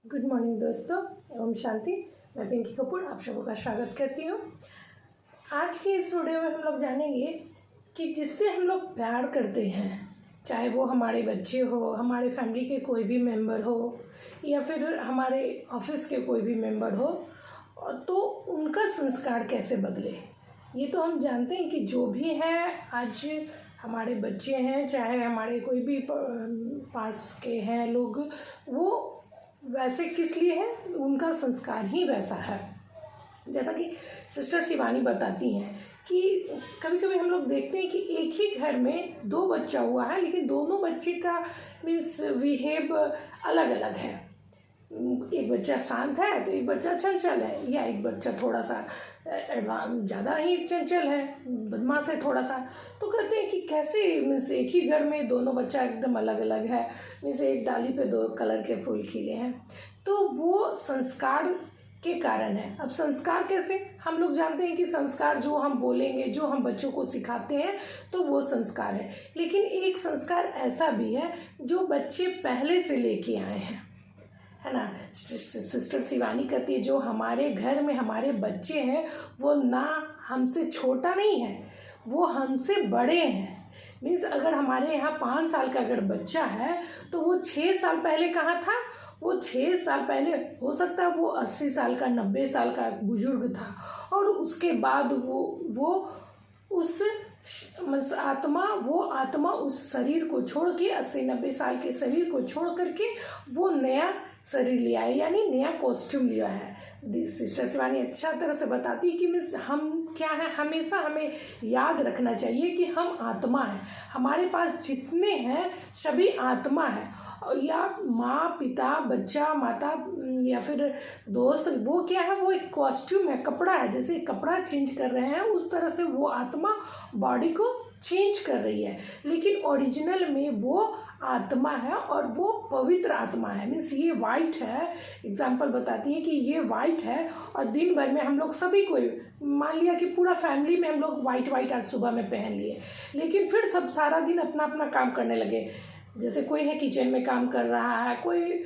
Good morning दोस्तों, ओम शांति। मैं पिंकी कपूर आप सबों का स्वागत करती हूँ। आज की इस वीडियो में हम लोग जानेंगे कि जिससे हम लोग प्यार करते हैं, चाहे वो हमारे बच्चे हो, हमारे फैमिली के कोई भी मेंबर हो या फिर हमारे ऑफिस के कोई भी मेंबर हो, तो उनका संस्कार कैसे बदले। ये तो हम जानते हैं कि जो भी है, आज हमारे बच्चे हैं, चाहे हमारे कोई भी पास के हैं लोग, वो वैसे किस लिए है, उनका संस्कार ही वैसा है। जैसा कि सिस्टर शिवानी बताती हैं कि कभी कभी हम लोग देखते हैं कि एक ही घर में दो बच्चा हुआ है, लेकिन दोनों बच्चे का मीन्स बिहेव अलग अलग है। एक बच्चा शांत है तो एक बच्चा चंचल है, या एक बच्चा थोड़ा सा ज़्यादा ही चंचल है, बदमाश है थोड़ा सा। तो कहते हैं कि कैसे मीन्स एक ही घर में दोनों बच्चा एकदम अलग अलग है, मीन्स एक डाली पे दो कलर के फूल खिले हैं। तो वो संस्कार के कारण है। अब संस्कार कैसे, हम लोग जानते हैं कि संस्कार जो हम बोलेंगे, जो हम बच्चों को सिखाते हैं, तो वो संस्कार है। लेकिन एक संस्कार ऐसा भी है जो बच्चे पहले से लेके आए हैं, है ना। सिस्टर शिवानी कहती है जो हमारे घर में हमारे बच्चे हैं वो ना हमसे छोटा नहीं है, वो हमसे बड़े हैं। मीन्स अगर हमारे यहाँ 5 साल का अगर बच्चा है तो वो 6 साल पहले कहाँ था, वो 6 साल पहले हो सकता है वो 80 साल का 90 साल का बुजुर्ग था, और उसके बाद वो उस आत्मा उस शरीर को छोड़ के 80-90 साल के शरीर को छोड़ करके वो नया शरीर लिया है, यानी नया कॉस्ट्यूम लिया है। सिस्टर शिवानी अच्छा तरह से बताती है कि मीन्स हम क्या है, हमेशा हमें याद रखना चाहिए कि हम आत्मा हैं। हमारे पास जितने हैं सभी आत्मा है, या माँ पिता बच्चा माता या फिर दोस्त, वो क्या है, वो एक कॉस्ट्यूम है, कपड़ा है। जैसे कपड़ा चेंज कर रहे हैं उस तरह से वो आत्मा बॉडी को चेंज कर रही है, लेकिन ओरिजिनल में वो आत्मा है और वो पवित्र आत्मा है। मीन्स ये वाइट है, एग्जाम्पल बताती है कि ये वाइट है, और दिन भर में हम लोग सभी को, मान लिया कि पूरा फैमिली में हम लोग वाइट आज सुबह में पहन लिए, लेकिन फिर सब सारा दिन अपना अपना काम करने लगे। जैसे कोई है किचन में काम कर रहा है, कोई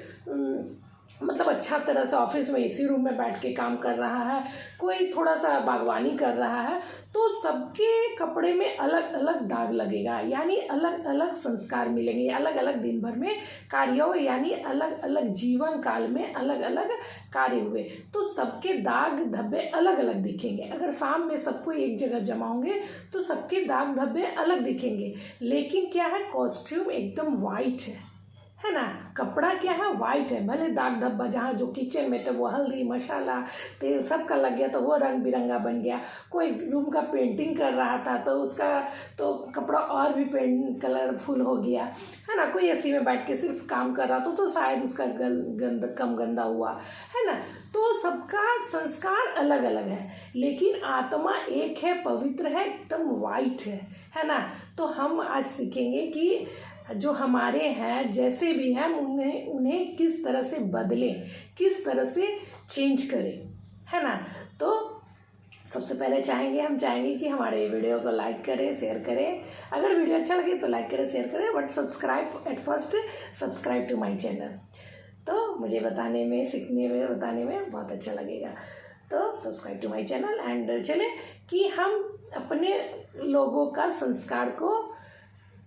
मतलब अच्छा तरह से ऑफिस में एसी रूम में बैठ के काम कर रहा है, कोई थोड़ा सा बागवानी कर रहा है, तो सबके कपड़े में अलग अलग दाग लगेगा, यानी अलग अलग संस्कार मिलेंगे, अलग अलग दिन भर में कार्य हो, यानी अलग अलग जीवन काल में अलग अलग कार्य हुए, तो सबके दाग धब्बे अलग अलग दिखेंगे। अगर शाम में सबको एक जगह जमा होंगे तो सबके दाग धब्बे अलग दिखेंगे, लेकिन क्या है, कॉस्ट्यूम एकदम वाइट है ना, कपड़ा क्या है, वाइट है। भले दाग धब्बा जहाँ जो किचन में तो वो हल्दी मसाला तेल सबका लग गया तो वो रंग बिरंगा बन गया, कोई रूम का पेंटिंग कर रहा था तो उसका तो कपड़ा और भी पेंट कलरफुल हो गया, है ना। कोई एसी में बैठ के सिर्फ काम कर रहा था तो शायद उसका कम गंदा हुआ, है ना। तो सबका संस्कार अलग अलग है, लेकिन आत्मा एक है, पवित्र है, एकदम वाइट है ना। तो हम आज सीखेंगे कि जो हमारे हैं जैसे भी हैं उन्हें किस तरह से बदलें, किस तरह से चेंज करें, है ना। तो सबसे पहले हम चाहेंगे कि हमारे वीडियो को लाइक करें, शेयर करें। अगर वीडियो अच्छा लगे तो लाइक करें, शेयर करें, but subscribe to my channel. तो मुझे बताने में, सीखने में, बताने में बहुत अच्छा लगेगा। तो subscribe to my channel and चले कि हम अपने लोगों का संस्कार को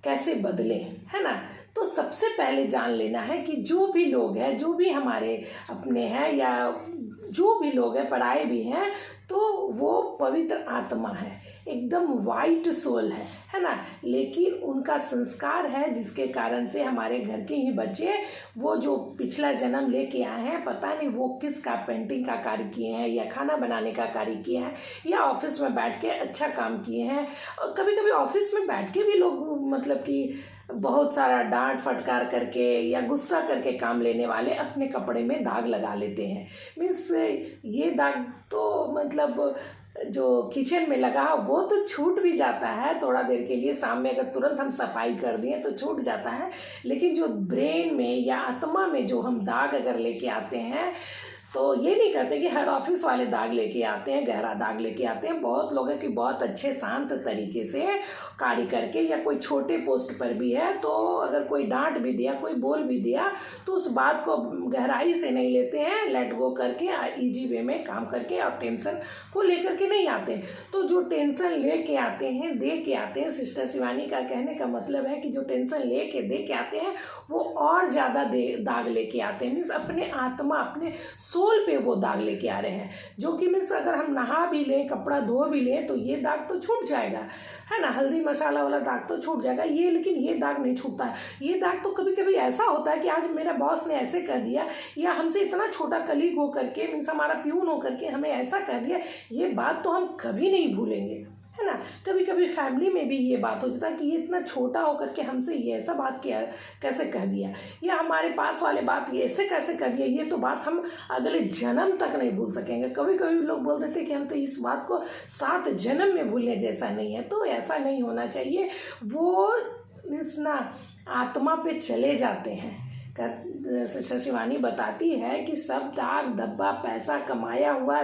कैसे बदलें, है ना। तो सबसे पहले जान लेना है कि जो भी लोग हैं, जो भी हमारे अपने हैं या जो भी लोग हैं पराए भी हैं, तो वो पवित्र आत्मा है, एकदम वाइट सोल है ना। लेकिन उनका संस्कार है जिसके कारण से हमारे घर के ही बच्चे वो जो पिछला जन्म लेके आए हैं, पता नहीं वो किस का पेंटिंग का कार्य किए हैं या खाना बनाने का कार्य किए हैं या ऑफिस में बैठ के अच्छा काम किए हैं। और कभी कभी ऑफिस में बैठ के भी लोग मतलब कि बहुत सारा डांट फटकार करके या गुस्सा करके काम लेने वाले अपने कपड़े में दाग लगा लेते हैं। मीन्स ये दाग तो मतलब जो किचन में लगा वो तो छूट भी जाता है थोड़ा देर के लिए, शाम में अगर तुरंत हम सफाई कर दिए तो छूट जाता है, लेकिन जो ब्रेन में या आत्मा में जो हम दाग अगर लेके आते हैं तो ये नहीं कहते कि हर ऑफिस वाले दाग लेके आते हैं, गहरा दाग लेके आते हैं। बहुत लोग हैं कि बहुत अच्छे शांत तरीके से कार्य करके, या कोई छोटे पोस्ट पर भी है तो अगर कोई डांट भी दिया, कोई बोल भी दिया, तो उस बात को गहराई से नहीं लेते हैं, लेट गो करके इजी वे में काम करके, और टेंशन को लेकर के नहीं आते। तो जो टेंशन लेके आते हैं, दे के आते हैं, सिस्टर शिवानी का कहने का मतलब है कि जो टेंशन लेके दे के आते हैं वो और ज़्यादा दाग लेके आते हैं। मीन्स अपने आत्मा, अपने सोल पे वो दाग लेके आ रहे हैं, जो कि मीन्स अगर हम नहा भी लें, कपड़ा धो भी लें, तो ये दाग तो छूट जाएगा, है ना। हल्दी मसाला वाला दाग तो छूट जाएगा, ये लेकिन ये दाग नहीं छूटता है। ये दाग तो कभी कभी ऐसा होता है कि आज मेरा बॉस ने ऐसे कर दिया, या हमसे इतना छोटा कलीग हो करके, मीन्स हमारा प्यून हो करके हमें ऐसा कर दिया, ये बात तो हम कभी नहीं भूलेंगे, है ना। कभी कभी फैमिली में भी ये बात हो जाता है कि ये इतना छोटा होकर के हमसे ये ऐसा बात किया, कैसे कह दिया, या हमारे पास वाले बात ये ऐसे कैसे कर दिया, ये तो बात हम अगले जन्म तक नहीं भूल सकेंगे। कभी कभी लोग बोल देते कि हम तो इस बात को 7 जन्म में भूलने जैसा नहीं है, तो ऐसा नहीं होना चाहिए। वो मीन्स ना आत्मा पे चले जाते हैं। सिस्टर शिवानी बताती है कि सब दाग धब्बा, पैसा कमाया हुआ,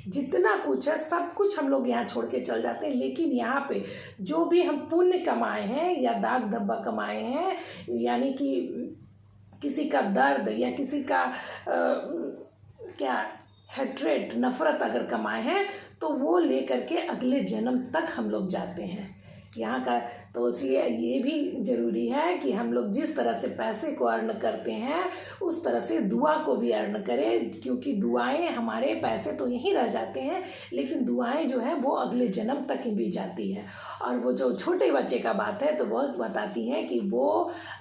जितना कुछ है सब कुछ हम लोग यहाँ छोड़ के चल जाते हैं, लेकिन यहाँ पे जो भी हम पुण्य कमाए हैं या दाग धब्बा कमाए हैं, यानी कि किसी का दर्द या किसी का क्या हेट्रेड, नफरत अगर कमाए हैं, तो वो ले करके अगले जन्म तक हम लोग जाते हैं यहाँ का। तो इसलिए ये भी ज़रूरी है कि हम लोग जिस तरह से पैसे को अर्न करते हैं, उस तरह से दुआ को भी अर्न करें, क्योंकि दुआएं, हमारे पैसे तो यहीं रह जाते हैं, लेकिन दुआएं जो है वो अगले जन्म तक ही भी जाती है। और वो जो छोटे बच्चे का बात है, तो वो बताती हैं कि वो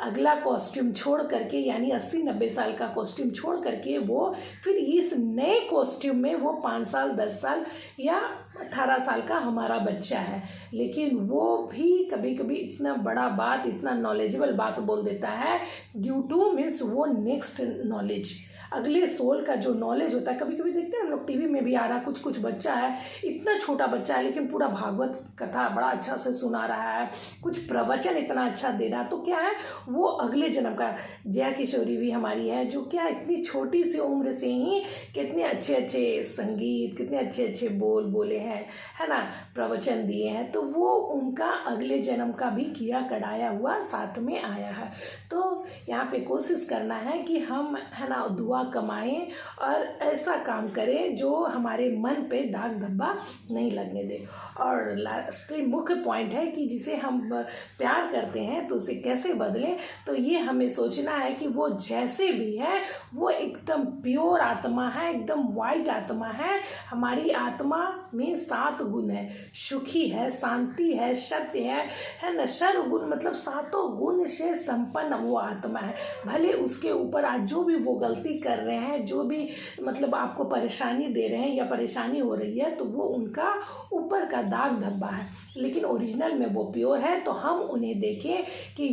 अगला कॉस्ट्यूम छोड़ करके, यानी 80-90 साल का कॉस्ट्यूम छोड़ करके वो फिर इस नए कॉस्ट्यूम में वो 5 साल, 10 साल या 18 साल का हमारा बच्चा है, लेकिन वो भी कभी कभी इतना बड़ा बात, इतना नॉलेजेबल बात बोल देता है, ड्यू टू मीन्स वो नेक्स्ट नॉलेज, अगले सोल का जो नॉलेज होता है। कभी कभी देखते हैं हम लोग टीवी में भी आ रहा है, कुछ बच्चा है, इतना छोटा बच्चा है, लेकिन पूरा भागवत कथा बड़ा अच्छा से सुना रहा है, कुछ प्रवचन इतना अच्छा दे रहा है, तो क्या है, वो अगले जन्म का। जया किशोरी भी हमारी है, जो क्या इतनी छोटी सी उम्र से ही कितने अच्छे अच्छे संगीत, कितने अच्छे अच्छे बोल बोले हैं, है ना, प्रवचन दिए हैं, तो वो उनका अगले जन्म का भी किया कढ़ाया हुआ साथ में आया है। तो यहाँ पे कोशिश करना है कि हम, है ना, दुआ कमाएं और ऐसा काम करें जो हमारे मन पे दाग धब्बा नहीं लगने दे। और लास्टली मुख्य पॉइंट है कि जिसे हम प्यार करते हैं तो उसे कैसे बदलें। तो ये हमें सोचना है कि वो जैसे भी है वो एकदम प्योर आत्मा है, एकदम वाइट आत्मा है। हमारी आत्मा में 7 गुण है, सुखी है, शांति है, सत्य है ना, सर्वगुण मतलब 7 गुण से संपन्न वो आत्मा है। भले उसके ऊपर आज जो भी वो गलती कर रहे हैं, जो भी मतलब आपको परेशानी दे रहे हैं या परेशानी हो रही है, तो वो उनका ऊपर का दाग धब्बा है, लेकिन ओरिजिनल में वो प्योर है। तो हम उन्हें देखें कि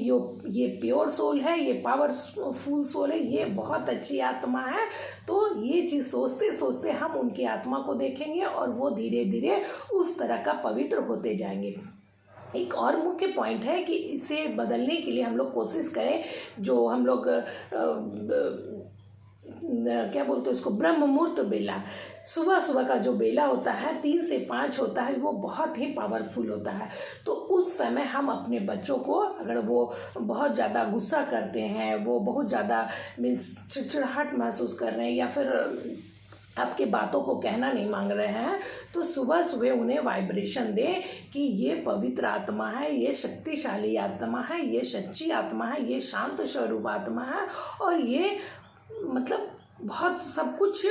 ये प्योर सोल है, ये पावरफुल सोल है, ये बहुत अच्छी आत्मा है। तो ये चीज़ सोचते सोचते हम उनकी आत्मा को देखेंगे और वो धीरे धीरे उस तरह का पवित्र होते जाएंगे। एक और मुख्य पॉइंट है कि इसे बदलने के लिए हम लोग कोशिश करें, जो हम लोग क्या बोलते हैं उसको, ब्रह्म मुहूर्त बेला, सुबह का जो बेला होता है 3 से 5 होता है, वो बहुत ही पावरफुल होता है। तो उस समय हम अपने बच्चों को, अगर वो बहुत ज़्यादा गुस्सा करते हैं, वो बहुत ज़्यादा मीन्स चिड़चिड़ाहट महसूस कर रहे हैं, या फिर आपके बातों को कहना नहीं मांग रहे हैं, तो सुबह सुबह उन्हें वाइब्रेशन दें कि ये पवित्र आत्मा है, ये शक्तिशाली आत्मा है, ये सच्ची आत्मा है, ये शांत स्वरूप आत्मा है, और ये मतलब बहुत सब कुछ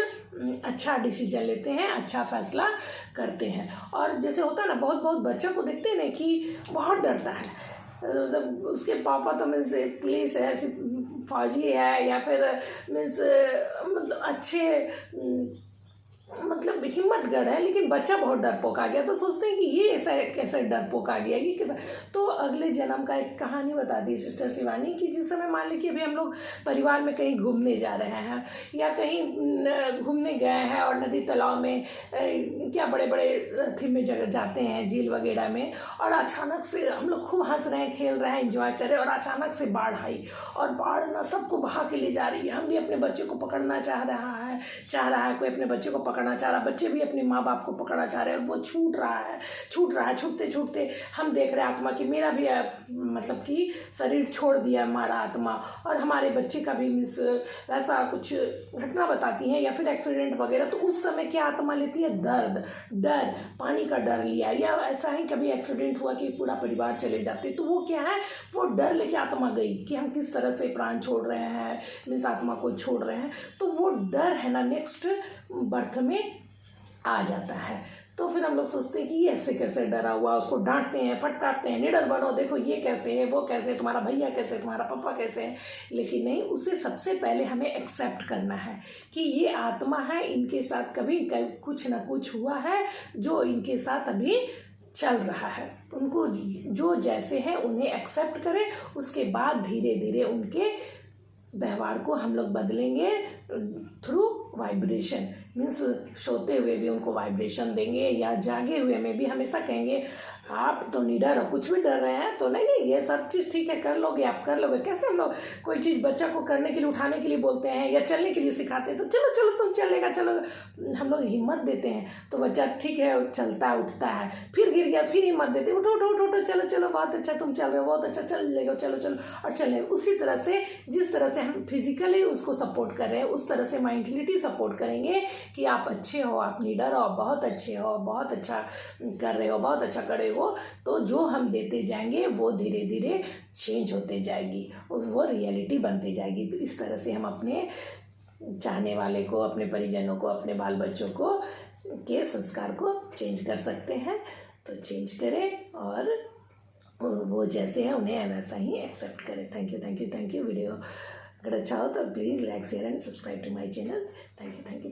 अच्छा डिसीजन लेते हैं, अच्छा फैसला करते हैं। और जैसे होता है ना, बहुत बच्चों को देखते हैं ना कि बहुत डरता है, मतलब उसके पापा तो मीन्स पुलिस है, फौजी है, या फिर मीन्स मतलब अच्छे मतलब हिम्मतगढ़ है, लेकिन बच्चा बहुत डरपोक आ गया, तो सोचते हैं कि ये ऐसा कैसे डरपोक आ गया, ये कैसा। तो अगले जन्म का एक कहानी बताती है सिस्टर शिवानी कि जिस समय मान लीजिए अभी हम लोग परिवार में कहीं घूमने जा रहे हैं, या कहीं घूमने गए हैं और नदी तालाब में क्या बड़े बड़े थीम में जगह जाते हैं, झील वगैरह में, और अचानक से हम लोग खूब हंस रहे हैं, खेल रहे हैं, एंजॉय कर रहे हैं, और अचानक से बाढ़ आई, और बाढ़ ना सबको बहा के ले जा रही है। हम भी अपने बच्चे को पकड़ना चाह रहा है, चाह रहा है, कोई अपने बच्चे को पकड़ना चाह रहा है, बच्चे भी अपने माँ बाप को पकड़ना चाह रहे हैं, वो छूट रहा है, छूटते छूटते हम देख रहे हैं आत्मा की मेरा भी मतलब कि शरीर छोड़ दिया हमारा आत्मा, और हमारे बच्चे का भी मीन्स ऐसा कुछ घटना बताती हैं या फिर एक्सीडेंट वगैरह, तो उस समय क्या आत्मा लेती है? डर, पानी का डर लिया, या ऐसा ही कभी एक्सीडेंट हुआ कि पूरा परिवार चले जाते, तो वो क्या है, वो डर लेके आत्मा गई कि हम किस तरह से प्राण छोड़ रहे हैं, मीन्स आत्मा को छोड़ रहे हैं, तो वो डर है ना नेक्स्ट बर्थ में आ जाता है। तो फिर हम लोग सोचते हैं कि ये ऐसे कैसे डरा हुआ, उसको डांटते हैं, फटकारते हैं, निडर बनो, देखो ये कैसे है, वो कैसे है, तुम्हारा भैया कैसे है, तुम्हारा पापा कैसे है। लेकिन नहीं, उसे सबसे पहले हमें एक्सेप्ट करना है कि ये आत्मा है, इनके साथ कभी कुछ ना कुछ हुआ है जो इनके साथ अभी चल रहा है। उनको जो जैसे हैं उन्हें एक्सेप्ट करें, उसके बाद धीरे धीरे उनके व्यवहार को हम लोग बदलेंगे थ्रू वाइब्रेशन। मीन्स सोते हुए भी उनको वाइब्रेशन देंगे, या जागे हुए में भी हमेशा कहेंगे आप तो निडर हो, कुछ भी डर रहे हैं तो नहीं ये सब चीज़ ठीक है, कर लोगे, आप कर लोगे। कैसे हम लोग कोई चीज़ बच्चा को करने के लिए, उठाने के लिए बोलते हैं या चलने के लिए सिखाते हैं, तो चलो चलो तुम चलेगा, चलो, हम लोग हिम्मत देते हैं तो बच्चा ठीक है चलता उठता है, फिर गिर गया फिर हिम्मत देते, उठो उठो उठो उठो, चलो चलो बहुत अच्छा तुम चल रहे हो, बहुत अच्छा चल लेगा, चलो चलो, और चलने। उसी तरह से जिस तरह से हम फिजिकली उसको सपोर्ट कर रहे हैं, उस तरह से माइंडलिटी सपोर्ट करेंगे कि आप अच्छे हो, आप लीडर हो, बहुत अच्छे हो, बहुत अच्छा कर रहे हो, बहुत अच्छा करे हो, तो जो हम देते जाएंगे वो धीरे धीरे चेंज होते जाएगी, वो रियलिटी बनती जाएगी। तो इस तरह से हम अपने चाहने वाले को, अपने परिजनों को, अपने बाल बच्चों को के संस्कार को चेंज कर सकते हैं। तो चेंज करें और वो जैसे हैं उन्हें वैसा ही एक्सेप्ट करें। Thank you. वीडियो अगर अच्छा हो तो please like share and subscribe to my channel. Thank you.